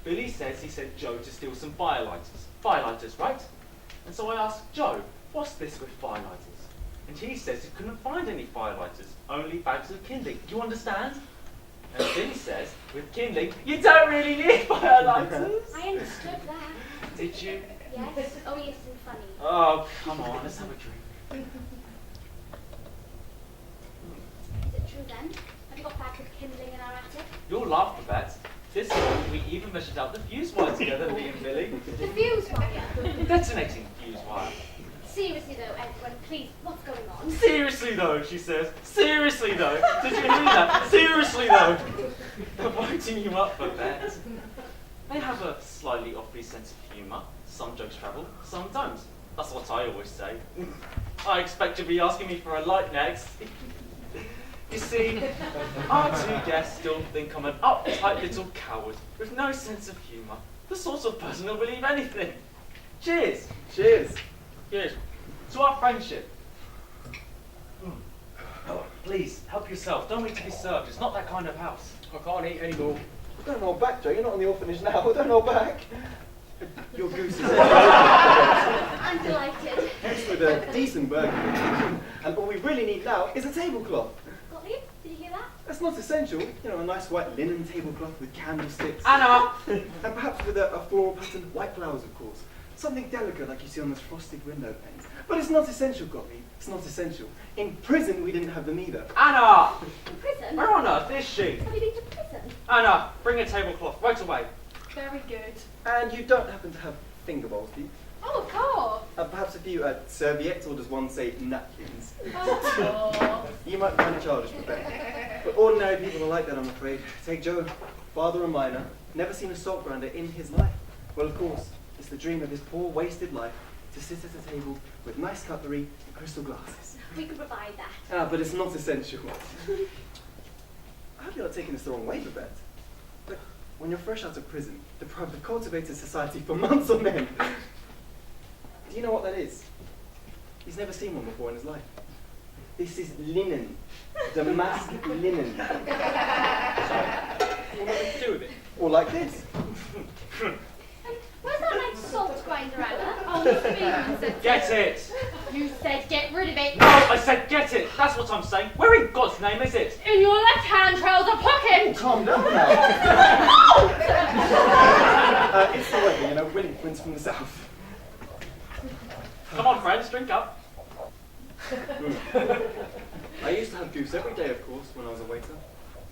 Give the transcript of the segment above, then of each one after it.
Billy says he sent Joe to steal some firelighters. Firelighters, right? And so I asked Joe, what's this with firelighters? And he says he couldn't find any firelighters, only bags of kindling. Do you understand? And Billy says, with kindling, you don't really need firelighters. I understood that. Did you? Yes. Oh, yes, and funny. Oh, come on, let's have a drink. Is it true then? Have you got bags of kindling in our attic? You'll laugh, Babette. This morning we even measured out the fuse wire together, me and Billy. The fuse wire? Detonating fuse wire. Seriously though, everyone, please, what's going on? Seriously though, she says. Seriously though. Did you hear that? Seriously though. I'm writing you up, Babette. They have a slightly offbeat sense of humour. Some jokes travel, some don't. That's what I always say. I expect you'll be asking me for a light next. You see, our two guests still think I'm an uptight little coward with no sense of humour. The sort of person who'll believe anything. Cheers. Cheers. Cheers. To our friendship. Oh, please, help yourself. Don't wait to be served. It's not that kind of house. I can't eat anymore. Don't hold back, Joe. You're not in the orphanage now. Don't hold back. Your goose is I'm delighted. goose with a decent burger. And all we really need now is a tablecloth. Gottlieb, did you hear that? That's not essential. You know, a nice white linen tablecloth with candlesticks. Anna! And perhaps with a floral pattern, white flowers, of course. Something delicate like you see on those frosted window panes. But it's not essential, Gottlieb. It's not essential. In prison, we didn't have them either. Anna! In prison? Where on earth is she? Have you been to prison? Anna, bring a tablecloth right away. Very good. And you don't happen to have finger bowls, do you? Oh, of course. Perhaps a few serviettes, or does one say napkins? Oh, You might find it childish, but ordinary people are like that, I'm afraid. Take Joe, father and miner, never seen a salt grinder in his life. Well, of course, it's the dream of his poor, wasted life to sit at a table with nice cutlery and crystal glasses. We could provide that. But it's not essential. I hope you're not taking this the wrong way, Babette. But when you're fresh out of prison, deprived of cultivated society for months on end, do you know what that is? He's never seen one before in his life. This is linen. Damask linen. Sorry. What am I to do with it? Or like this. Where's that nice salt grinder, Anna? Oh, Mr. Bean. Get it! you said get rid of it. No, I said get it! That's what I'm saying. Where in God's name is it? In your left-hand trouser pocket. Calm down now. It's the weather, you know, winds from the south. Come on, friends, drink up. I used to have goose every day, of course, when I was a waiter.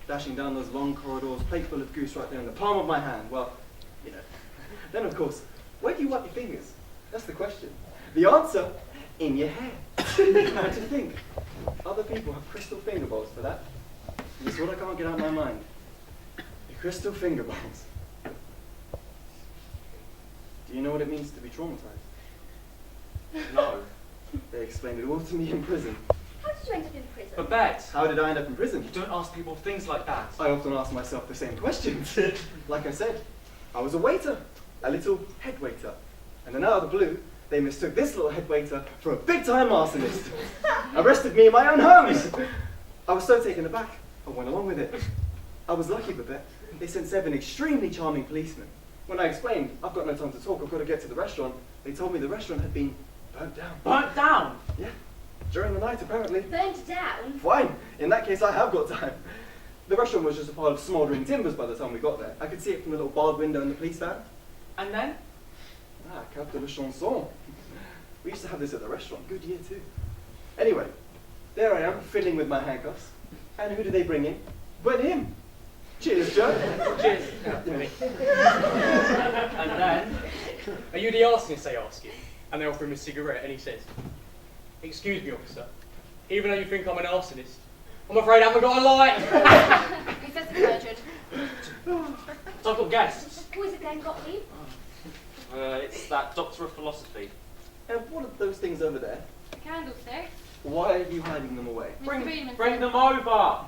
Dashing down those long corridors, plate full of goose right there in the palm of my hand. Well, you know. Then, of course, where do you wipe your fingers? That's the question. The answer, in your hair. Now to think, other people have crystal finger bowls for that. And it's what I can't get out of my mind. The crystal finger bowls. Do you know what it means to be traumatized? No. They explained it all to me in prison. How did you end up in prison? Babette, How did I end up in prison? you don't ask people things like that. I often ask myself the same questions. Like I said, I was a waiter, a little head waiter. And then out of the blue, they mistook this little head waiter for a big-time arsonist. Arrested me in my own home. I was so taken aback, I went along with it. I was lucky, Babette. They sent 7 extremely charming policemen. When I explained, I've got no time to talk, I've got to get to the restaurant, they told me the restaurant had been burnt down. Burnt down? Yeah, during the night, apparently. Burnt down? Fine. In that case, I have got time. The restaurant was just a pile of smouldering timbers by the time we got there. I could see it from the little barred window in the police van. And then? Cave de la Chanson. We used to have this at the restaurant. Good year, too. Anyway, there I am, fiddling with my handcuffs. And who do they bring in? But him. Cheers, Joe. Cheers. Yeah. And then? Are you the arsonist, they ask you? And they offer him a cigarette, and he says, "Excuse me, officer. Even though you think I'm an arsonist, I'm afraid I haven't got a light." He says it's urgent. So I've got guests. Who is it then, Gottlieb? It's that Doctor of Philosophy. And what are those things over there? Candlestick. Why are you hiding them away? Mr. Beedman Bring said- them over.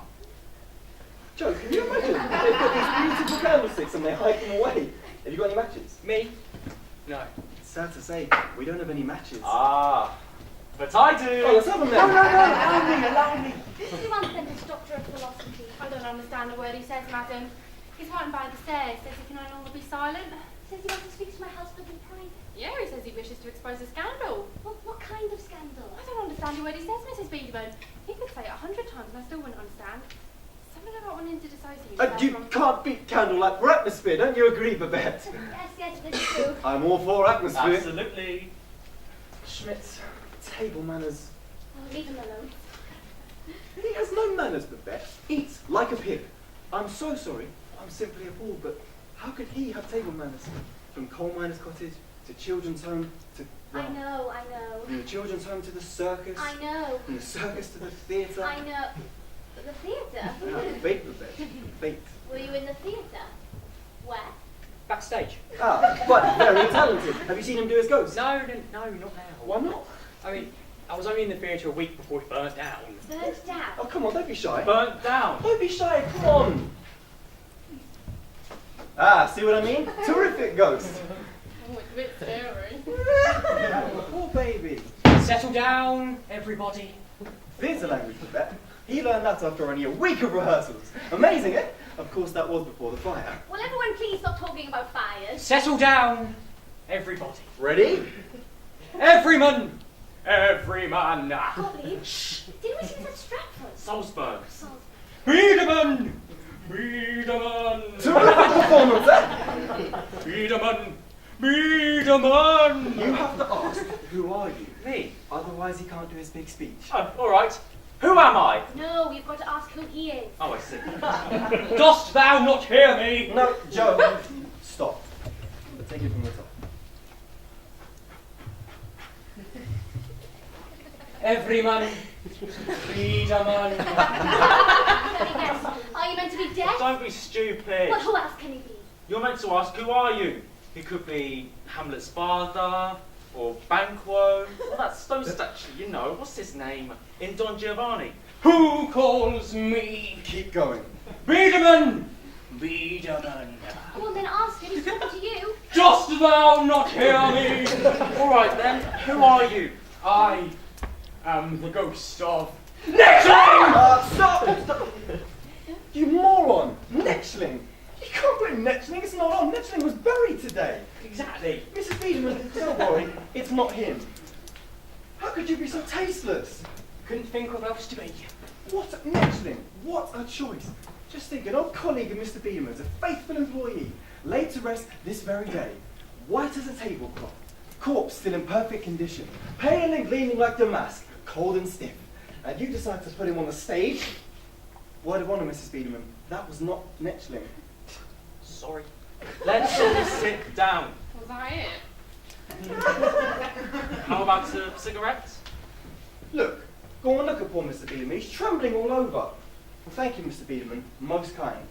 Joe, can you imagine? They've got these beautiful candlesticks and they hide them away. Have you got any matches? Me? No. It's sad to say, we don't have any matches. Ah, but I do. Oh, let's have them then. No, allow me. Who wants them, this Doctor of Philosophy? I don't understand a word he says, madam. He's writing by the stairs. Says he can no longer be silent. Says he wants to speak to my husband in private. Yeah, he says he wishes to expose a scandal. What kind of scandal? I don't understand a word he says, Mrs. Beedman. He could say it 100 times and I still wouldn't understand. Something about wanting to dissociate. You can't beat candlelight for atmosphere, don't you agree, Babette? Yes, this is true. I'm all for atmosphere. Absolutely. Schmitz, table manners. Oh, leave him alone. He has no manners, Babette. Eats like a pig. I'm so sorry. I'm simply appalled, but how could he have table manners? From coal miner's cottage to children's home to... I know. From the children's home to the circus. I know. From the circus to the theatre. I know. The theatre? Fate, Babette. Fate. Were you in the theatre? Where? Backstage. But very talented. Have you seen him do his ghost? No, not now. Why not? I mean, I was only in the theatre a week before it burnt down. Burnt down. Oh, come on, don't be shy. Burnt down. Don't be shy, come on. See what I mean? Terrific ghost. Oh, it's a bit scary. Poor baby. Settle down, everybody. Theatre language, Babette. He learned that after only a week of rehearsals. Amazing, eh? Of course, that was before the fire. Will everyone please stop talking about fires? Settle down, everybody. Ready? Everyman! Everyman! Gottlieb, shh! Didn't we see this at Stratford? Salzburg. Biederman! Biederman! Terrific performance, eh? Biederman! Biederman! You have to ask, who are you? Me? Otherwise, he can't do his big speech. Oh, all right. Who am I? No, we've got to ask who he is. Oh, I see. Dost thou not hear me? No, Joe, stop. Take it from the top. Everyman! Biederman! Let me guess. Are you meant to be deaf? Don't be stupid. Well, who else can he be? You're meant to ask, who are you? He could be Hamlet's father, or Banquo. Well, that's those statue, you know. What's his name? In Don Giovanni. Who calls me? Keep going. Biederman! Biederman! Well, then ask him. He's talking to you. Dost thou not hear me? All right then, who are you? I am the ghost of Nextling! Stop! You moron! Netchling! You can't blame Netchling, it's not on. Netchling was buried today. Exactly. Mrs. Biederman, don't worry, it's not him. How could you be so tasteless? Couldn't think of else to be. What Netchling? What a choice. Just think, an old colleague of Mr. Biederman's, a faithful employee, laid to rest this very day, white as a tablecloth, corpse still in perfect condition, pale and gleaming like damask, cold and stiff. And you decide to put him on the stage? Word of honour, Mrs. Biederman, that was not Netchling. Sorry. Let's all sit down. Was that it? How about a cigarette? Look, go and look at poor Mr. Biederman, he's trembling all over. Well, thank you, Mr. Biederman, most kind.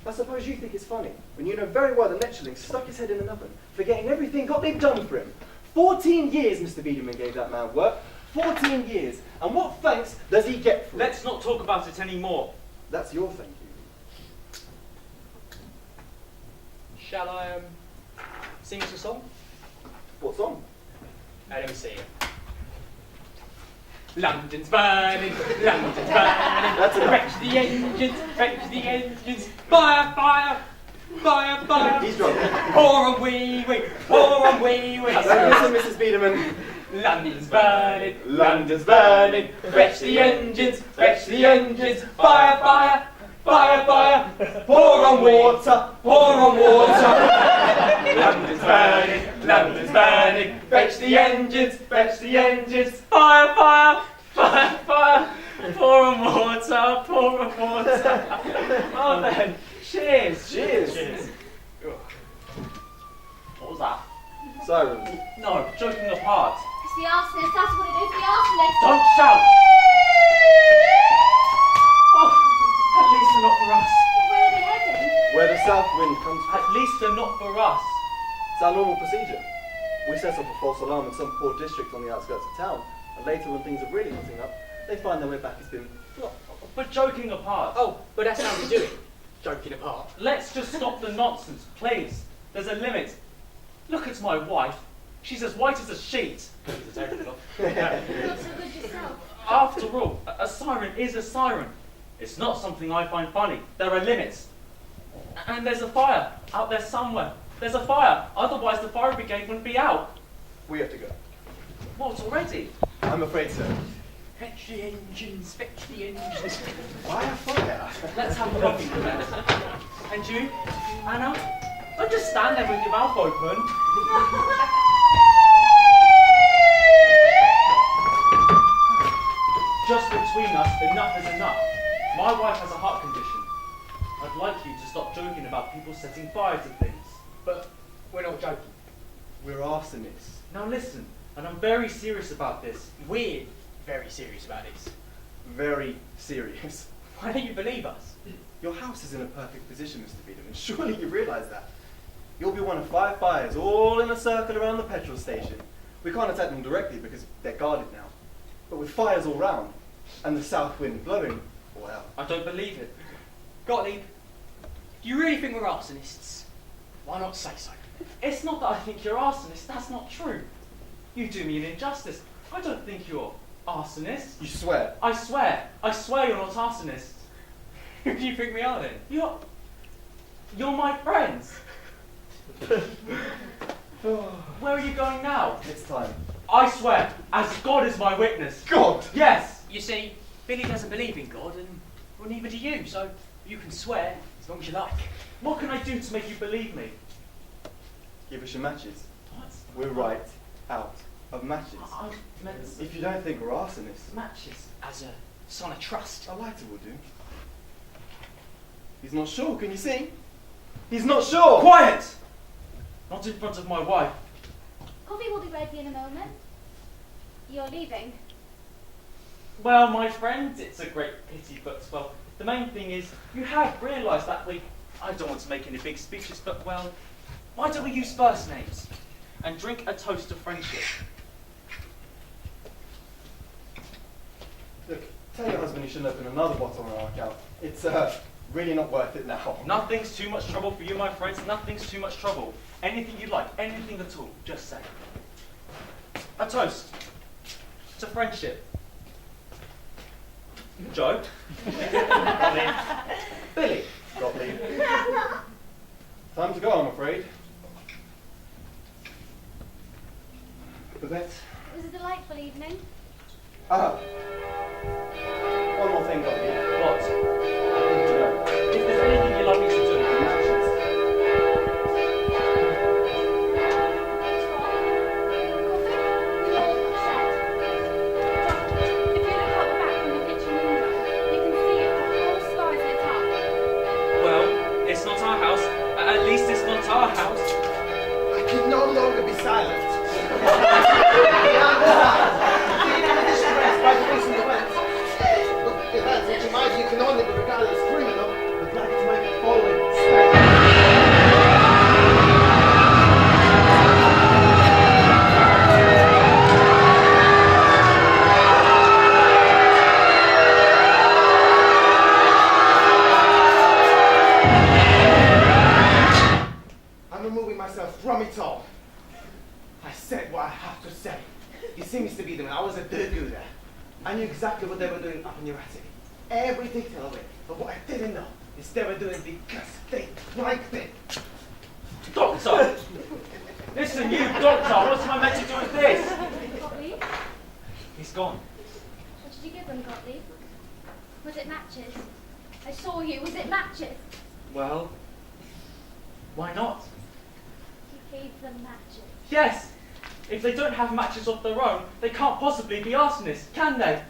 I suppose you think it's funny, when you know very well that Netchling stuck his head in an oven, forgetting everything Gottlieb done for him. 14 years Mr. Biederman gave that man work. 14 years. And what thanks does he get for it? Let's not talk about it anymore. That's your thank you. Shall I sing us a song? What song? Let me see it. London's burning, London's burning. That's enough. Fetch the engines, fire, fire, fire, fire. He's drunk. Pour on wee wee, pour on wee wee. Listen, Mrs. Biederman. London's burning, London's burning. fetch the engines, fire, fire, fire, fire. Pour on water, pour on water. London's burning, fetch the engines, fire, fire. Fire, fire, pour on water, pour on water. Oh then, cheers. Cheers. What was that? Sirens. No, joking apart. It's the arsonist. That's what it is. The arsonist. Don't shout! Oh, at least they're not for us. Where are they heading? Where the south wind comes from. At least they're not for us. It's our normal procedure. We set off a false alarm in some poor district on the outskirts of town, and later when things are really heating up, they find their way back has been blocked. But joking apart. Oh, but that's how we do it. Joking apart. Let's just stop the nonsense, please. There's a limit. Look at my wife. She's as white as a sheet. Not so good yourself. After all, a siren is a siren. It's not something I find funny. There are limits. And there's a fire out there somewhere. There's a fire. Otherwise the fire brigade wouldn't be out. We have to go. What, already? I'm afraid so. Fetch the engines, fetch the engines. Why a fire? Let's have coffee for that. And you, Anna? Don't just stand there with your mouth open. Just between us, enough is enough. My wife has a heart condition. I'd like you to stop joking about people setting fire to things. But we're not joking. We're arsonists. Now listen, and I'm very serious about this. We're very serious about this. Very serious. Why don't you believe us? Your house is in a perfect position, Mr. Beedham, and surely you realise that. You'll be one of 5 fires all in a circle around the petrol station. We can't attack them directly because they're guarded now. But with fires all round, and the south wind blowing, well... I don't believe it. Gottlieb, do you really think we're arsonists? Why not say so? It's not that I think you're arsonists, that's not true. You do me an injustice. I don't think you're arsonists. You swear? I swear you're not arsonists. Who do you think we are then? You're my friends. Where are you going now? It's time. I swear, as God is my witness. God! Yes! You see, Billy doesn't believe in God, and well, neither do you, so you can swear as long as you like. What can I do to make you believe me? Give us your matches. What? We're right out of matches. I meant If you don't think we're arsonists, matches. As a sign of trust. a lighter will do. He's not sure, can you see? He's not sure! Quiet! Not in front of my wife. Coffee will be ready in a moment. You're leaving. Well, my friend, it's a great pity, but, well, the main thing is, you have realised that I don't want to make any big speeches, but, well, why don't we use first names and drink a toast of friendship? Look, tell your husband he shouldn't open another bottle on our account. It's really not worth it now. Nothing's too much trouble for you, my friends. Nothing's too much trouble. Anything you like, anything at all, just say. A toast to friendship. Joe. Billy. Gottlieb. Time to go, I'm afraid. Babette. It was a delightful evening. Ah. One more thing, Gottlieb. What? I think you know. If there's anything you'd like me to do, Matches. If you look out the back from the kitchen window, you can see it, the whole sky's lit up. well, it's not our house. At least it's not our house. I can no longer be silent. Look, if that's what you mind, you can only be regarded as criminal. I'd like to make a following statement. I'm removing myself from it all. I said what I have to say. You see, Mr. Beedham, I was a do-gooder. I knew exactly what they were doing up in your attic. Every detail of it. But what I didn't know is they were doing because they liked it. Doctor! Listen, you doctor, what am I meant to do with this? Gottlieb? He's gone. What did you give them, Gottlieb? Was it matches? I saw you. Was it matches? Well, why not? You gave them matches. Yes! If they don't have matches of their own, they can't possibly be arsonists, can they?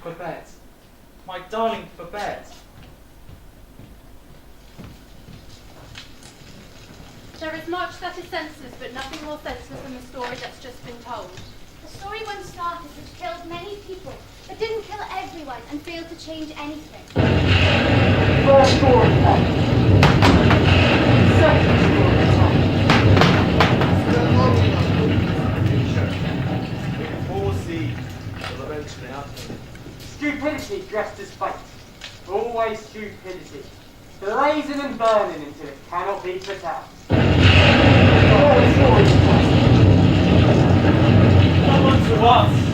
Babette. My darling Babette. There is much that is senseless, but nothing more senseless than the story that's just been told. The story once started, which killed many people, but didn't kill everyone and failed to change anything. First story time. Second story time. Still long enough to be sure. We foresee will eventually happen. Stupidity dressed as fate. Always stupidity. Blazing and burning until it cannot be put out. Third story time. Come on to us!